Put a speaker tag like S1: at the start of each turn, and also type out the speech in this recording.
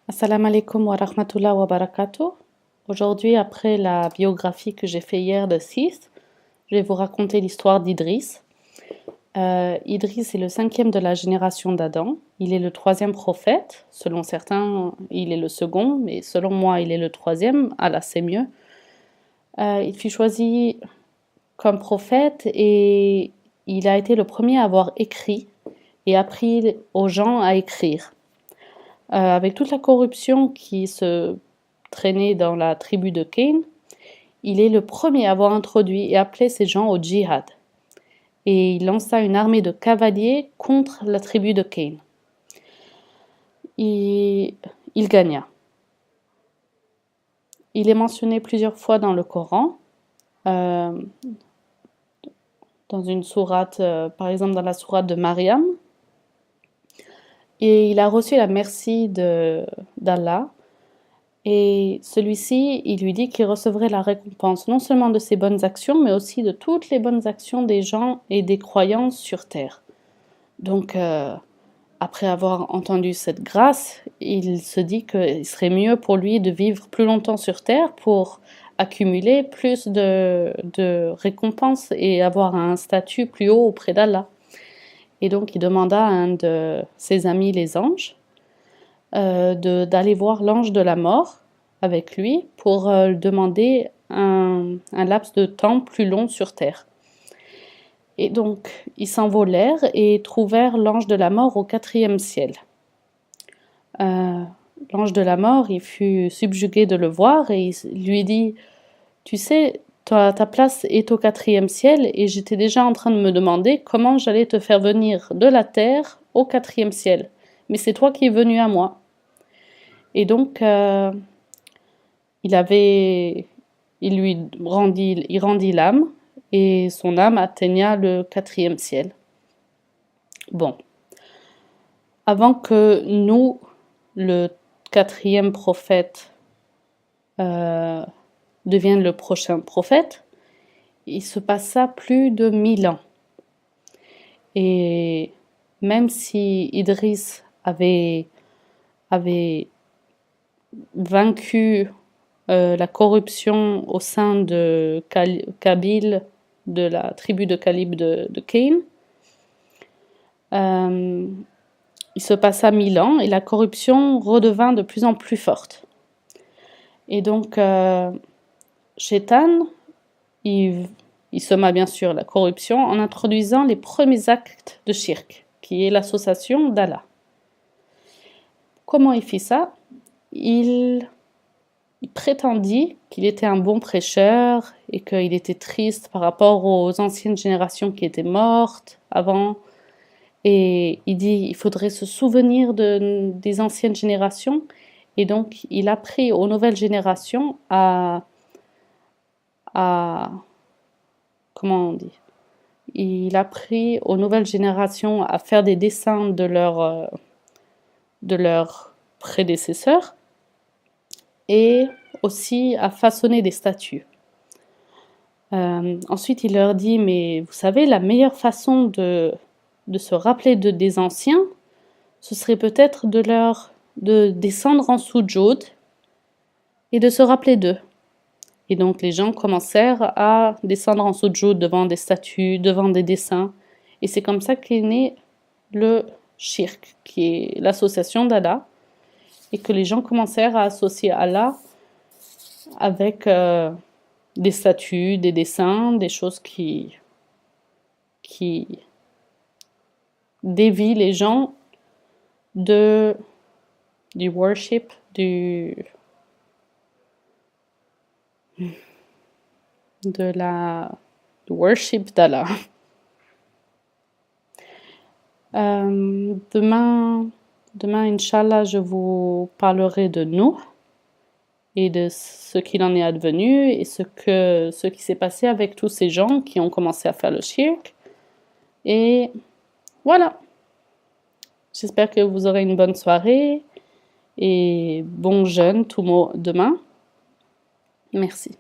S1: Assalamu alaikum wa rahmatullah wa barakatuh. Aujourd'hui, après la biographie que j'ai fait hier de Sis, je vais vous raconter l'histoire d'Idriss. Idriss est le 5e de la génération d'Adam. Il est le 3e prophète. Selon certains, il est le second, mais selon moi, il est le 3e. Allah, c'est mieux. Il fut choisi comme prophète et il a été le premier à avoir écrit et appris aux gens à écrire. Avec toute la corruption qui se traînait dans la tribu de Cain, il est le premier à avoir introduit et appelé ces gens au djihad. Et il lança une armée de cavaliers contre la tribu de Cain. Il gagna. Il est mentionné plusieurs fois dans le Coran, dans une sourate, par exemple dans la sourate de Mariam. Et il a reçu la merci d'Allah. Et celui-ci, il lui dit qu'il recevrait la récompense non seulement de ses bonnes actions, mais aussi de toutes les bonnes actions des gens et des croyants sur terre. Donc, après avoir entendu cette grâce, il se dit qu'il serait mieux pour lui de vivre plus longtemps sur terre pour accumuler plus de récompenses et avoir un statut plus haut auprès d'Allah. Et donc, il demanda à un de ses amis, les anges, d'aller voir l'ange de la mort avec lui pour demander un laps de temps plus long sur terre. Et donc, ils s'envolèrent et trouvèrent l'ange de la mort au 4e ciel. L'ange de la mort, il fut subjugué de le voir et il lui dit « Tu sais, ta place est au 4e ciel et j'étais déjà en train de me demander comment j'allais te faire venir de la terre au 4e ciel. Mais c'est toi qui es venu à moi. » Et donc, il lui rendit l'âme et son âme atteigna le 4e ciel. Bon. Avant que nous, le 4e prophète, devienne le prochain prophète, il se passa plus de 1000 ans. Et même si Idriss avait vaincu la corruption au sein de Kabil, de la tribu de Kalib de Cain, il se passa 1000 ans et la corruption redevint de plus en plus forte. Et donc, Shaitan, il sema bien sûr la corruption en introduisant les premiers actes de shirk, qui est l'association d'Allah. Comment il fit ça ? Il prétendit qu'il était un bon prêcheur et qu'il était triste par rapport aux anciennes générations qui étaient mortes avant. Et il dit il faudrait se souvenir des anciennes générations. Et donc, il a appris aux nouvelles générations à comment on dit ? Il a appris aux nouvelles générations à faire des dessins de leurs prédécesseurs et aussi à façonner des statues. Ensuite, il leur dit, mais vous savez, la meilleure façon de se rappeler des anciens, ce serait peut-être de descendre en soujud et de se rappeler d'eux. Et donc, les gens commencèrent à descendre en soujud devant des statues, devant des dessins. Et c'est comme ça qu'est né le shirk, qui est l'association d'Allah, et que les gens commencèrent à associer Allah avec des statues, des dessins, des choses qui dévient les gens du worship, du worship d'Allah. Demain, Inch'Allah, je vous parlerai de Nuh et de ce qu'il en est advenu et ce qui s'est passé avec tous ces gens qui ont commencé à faire le shirk. Et voilà. J'espère que vous aurez une bonne soirée et bon jeûne demain. Merci.